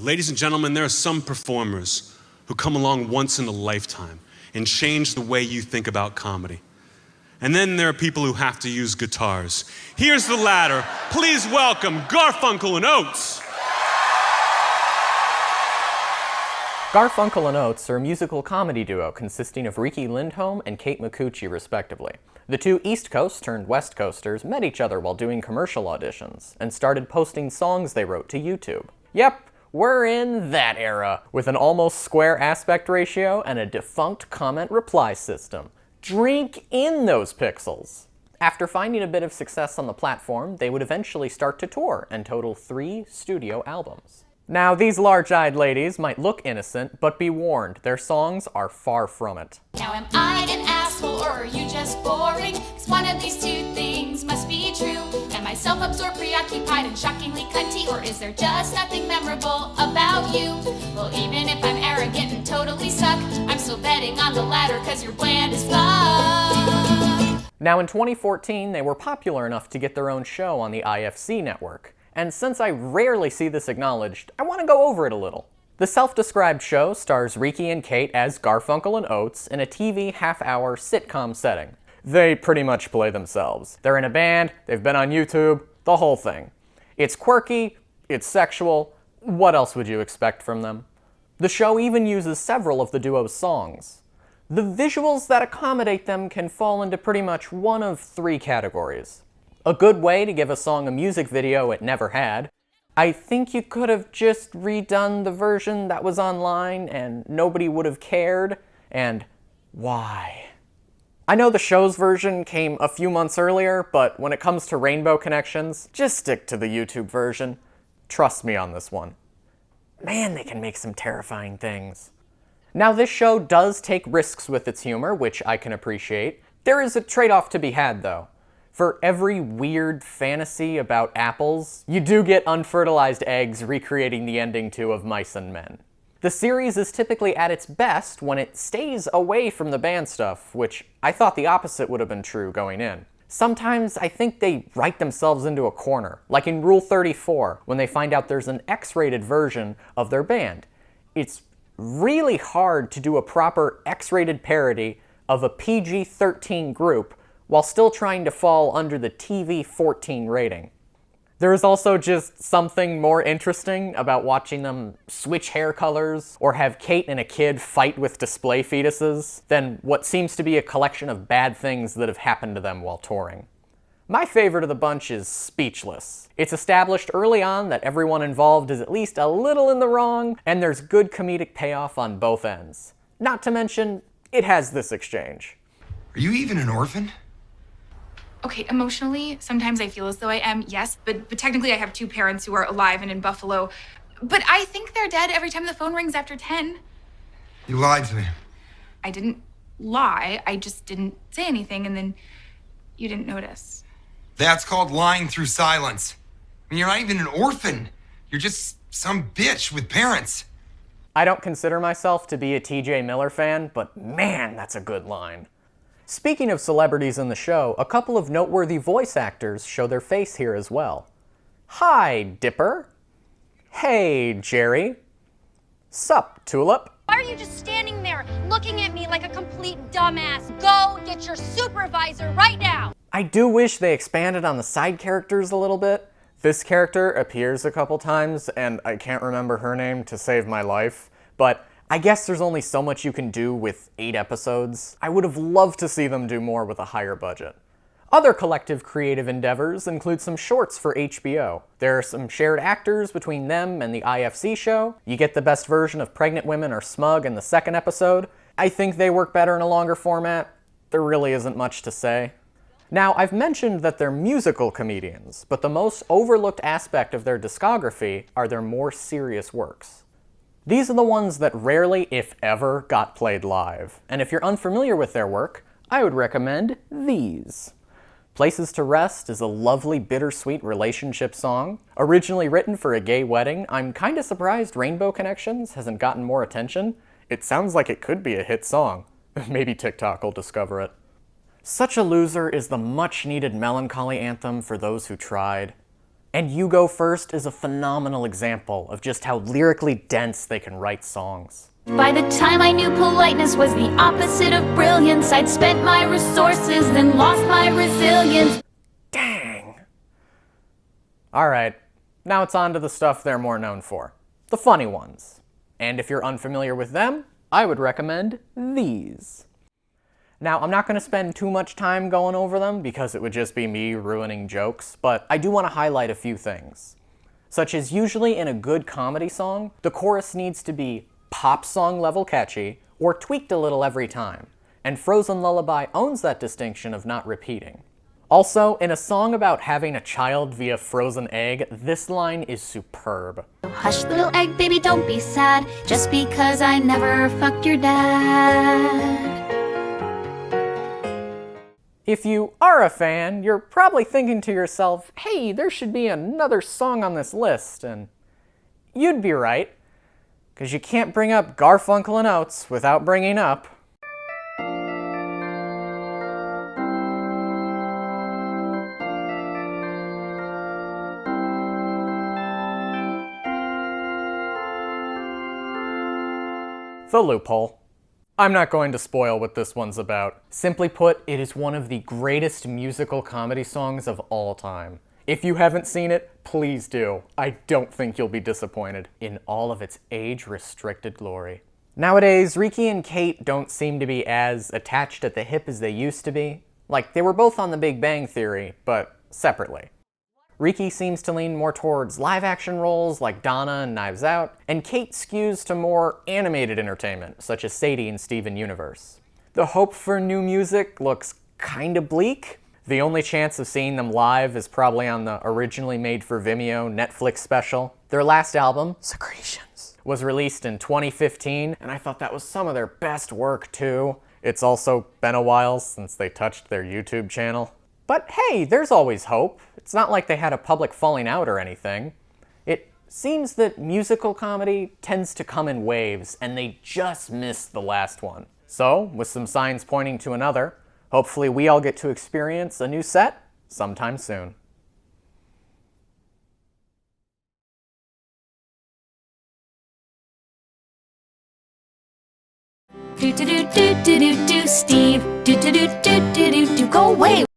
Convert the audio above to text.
Ladies and gentlemen, there are some performers who come along once in a lifetime and change the way you think about comedy. And then there are people who have to use guitars. Here's the latter. Please welcome Garfunkel and Oates. Garfunkel and Oates are a musical comedy duo consisting of Riki Lindhome and Kate Micucci, respectively. The two East Coast turned West Coasters met each other while doing commercial auditions and started posting songs they wrote to YouTube. Yep, we're in that era, with an almost square aspect ratio and a defunct comment reply system. Drink in those pixels! After finding a bit of success on the platform, they would eventually start to tour and total 3 studio albums. Now, these large-eyed ladies might look innocent, but be warned, their songs are far from it. Now am I an asshole or are you just boring? 'Cause one of these two things must be true. Am I self-absorbed, preoccupied, and shockingly cunty? Or is there just nothing memorable about you? Well, even if I'm arrogant and totally suck, I'm still betting on the latter 'cause you're bland as fuck. Now in 2014, they were popular enough to get their own show on the IFC network. And since I rarely see this acknowledged, I want to go over it a little. The self-described show stars Riki and Kate as Garfunkel and Oates in a TV half-hour sitcom setting. They pretty much play themselves. They're in a band, they've been on YouTube, the whole thing. It's quirky, it's sexual, what else would you expect from them? The show even uses several of the duo's songs. The visuals that accommodate them can fall into pretty much one of 3 categories. A good way to give a song a music video it never had. I think you could have just redone the version that was online and nobody would have cared. And why? I know the show's version came a few months earlier, but when it comes to rainbow connections, just stick to the YouTube version. Trust me on this one. Man, they can make some terrifying things. Now, this show does take risks with its humor, which I can appreciate. There is a trade-off to be had, though. For every weird fantasy about apples, you do get unfertilized eggs recreating the ending to Of Mice and Men. The series is typically at its best when it stays away from the band stuff, which I thought the opposite would have been true going in. Sometimes I think they write themselves into a corner, like in Rule 34, when they find out there's an X-rated version of their band. It's really hard to do a proper X-rated parody of a PG-13 group while still trying to fall under the TV-14 rating. There is also just something more interesting about watching them switch hair colors or have Kate and a kid fight with display fetuses than what seems to be a collection of bad things that have happened to them while touring. My favorite of the bunch is Speechless. It's established early on that everyone involved is at least a little in the wrong, and there's good comedic payoff on both ends. Not to mention, it has this exchange. Are you even an orphan? Okay, emotionally, sometimes I feel as though I am, yes, but technically I have 2 parents who are alive and in Buffalo. But I think they're dead every time the phone rings after 10. You lied to me. I didn't lie, I just didn't say anything, and then you didn't notice. That's called lying through silence. I mean, you're not even an orphan. You're just some bitch with parents. I don't consider myself to be a TJ Miller fan, but man, that's a good line. Speaking of celebrities in the show, a couple of noteworthy voice actors show their face here as well. Hi, Dipper. Hey, Jerry. Sup, Tulip. Why are you just standing there looking at me like a complete dumbass? Go get your supervisor right now! I do wish they expanded on the side characters a little bit. This character appears a couple times, and I can't remember her name to save my life, but I guess there's only so much you can do with 8 episodes. I would have loved to see them do more with a higher budget. Other collective creative endeavors include some shorts for HBO. There are some shared actors between them and the IFC Show. You get the best version of Pregnant Women Are Smug in the 2nd episode. I think they work better in a longer format. There really isn't much to say. Now, I've mentioned that they're musical comedians, but the most overlooked aspect of their discography are their more serious works. These are the ones that rarely, if ever, got played live. And if you're unfamiliar with their work, I would recommend these. Places to Rest is a lovely, bittersweet relationship song. Originally written for a gay wedding, I'm kinda surprised Rainbow Connections hasn't gotten more attention. It sounds like it could be a hit song. Maybe TikTok will discover it. Such a Loser is the much-needed melancholy anthem for those who tried. And You Go First is a phenomenal example of just how lyrically dense they can write songs. By the time I knew politeness was the opposite of brilliance, I'd spent my resources, then lost my resilience. Dang. Alright, now it's on to the stuff they're more known for. The funny ones. And if you're unfamiliar with them, I would recommend these. Now, I'm not going to spend too much time going over them because it would just be me ruining jokes, but I do want to highlight a few things. Such as usually in a good comedy song, the chorus needs to be pop song level catchy or tweaked a little every time, and Frozen Lullaby owns that distinction of not repeating. Also, in a song about having a child via frozen egg, this line is superb. Hush, little egg, baby, don't be sad, just because I never fucked your dad. If you are a fan, you're probably thinking to yourself, hey, there should be another song on this list, and you'd be right, because you can't bring up Garfunkel and Oates without bringing up The Loophole. I'm not going to spoil what this one's about. Simply put, it is one of the greatest musical comedy songs of all time. If you haven't seen it, please do. I don't think you'll be disappointed in all of its age-restricted glory. Nowadays, Ricky and Kate don't seem to be as attached at the hip as they used to be. Like, they were both on The Big Bang Theory, but separately. Ricky seems to lean more towards live-action roles like Donna and Knives Out, and Kate skews to more animated entertainment, such as Sadie in Steven Universe. The hope for new music looks kinda bleak. The only chance of seeing them live is probably on the originally made for Vimeo Netflix special. Their last album, Secretions, was released in 2015, and I thought that was some of their best work too. It's also been a while since they touched their YouTube channel. But hey, there's always hope. It's not like they had a public falling out or anything. It seems that musical comedy tends to come in waves, and they just missed the last one. So, with some signs pointing to another, hopefully we all get to experience a new set sometime soon. Do do do do do do do Steve. Do do do do do do do. Go away.